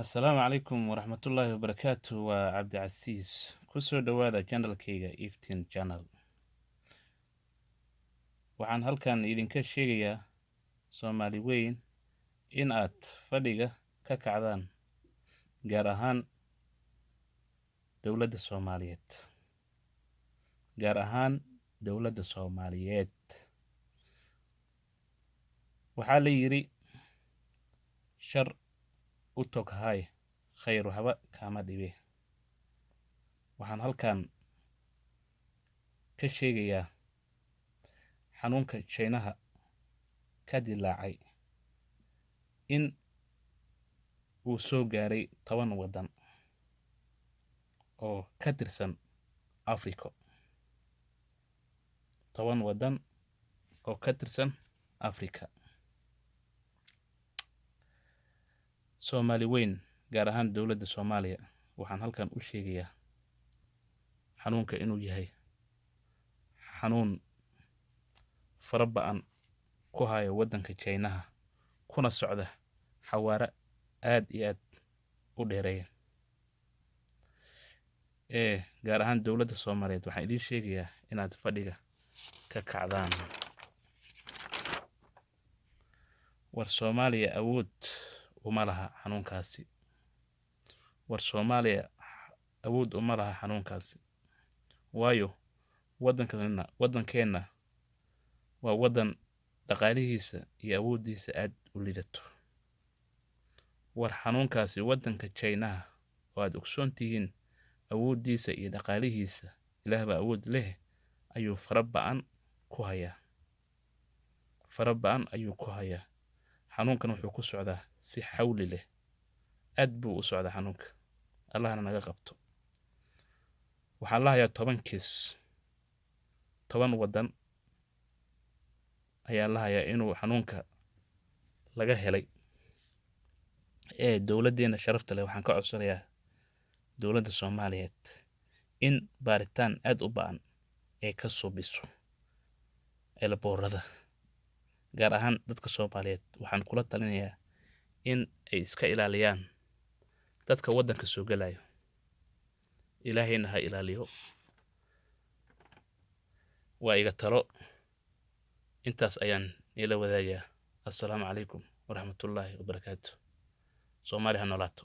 Assalaamu calaykum waraxmatullaahi wabarakaatu. Waa Cabdicasiis. Ku soo dhowaada channelkayga Iftiin Channel. Waxaan halkan idinka sheegayaa Soomaali weyn in aad fadhiga ka kacdaan, gaar ahaan dowladda Soomaaliyeed. Gaar ahaan dowladda Soomaaliyeed. Waxaa la yidhi shar u toghay khayr waxba kama dhibe. Waxaan halkan ka sheegayaa xanuunka Chinaha ka dilaacay in uu soo gaaray 10 waddan oo ka tirsan Afrika. 10 waddan oo ka tirsan Afrika. Soomaali weyn, gaar ahaan dowladda Soomaaliya, waxaan halkan u sheegayaa xanuunka inuu yahay xanuun faraba'an ku haya waddanka Chinaha, kuna socda xawaare aad iyo aad u dheereeya. Gaar ahaan dowladda Soomaaliyeed waxaan idin sheegayaa inaad fadhiga ka kacdaan. War Soomaaliya awood uma laha xanuunkaasi. War Soomaaliya awood uma laha xanuunkaasi. Waayo waddankeena waa waddan dhaqaalihiisa iyo awoodiisa aad u lidato. War xanuunkaasi waddanka Chinaha oo aad ogsoontihiin awoodiisa iyo dhaqaalihiisa, Ilaah baa awood leh, ayuu faraba'an ku hayaa. Faraba'an ayuu ku hayaa. Xanuunkan wuxuu ku socdaa si xawli leh. Aad buu u socdaa xanuunka. Allahna naga qabto. Waxaa la hayaa 10 kiis. 10 waddan ayaa la hayaa inuu xanuunka laga helay. Dowladdeena sharafta leh waxaan ka codsanayaa dowladda Soomaaliyeed in baaritaan aad u ba'an ay ka suubiso elboorada. Gaar ahaan dadka Soomaaliyeed waxaan kula talinayaa in ay iska ilaaliyaan dadka waddanka soo galayo. Ilaahayna ha ilaaliyo. Waa iga talo. Intaas ayaan ila wadaagayaa. Assalaamu calaykum waraxmatullaahi wabarakaatu. Soomaali ha noolaato.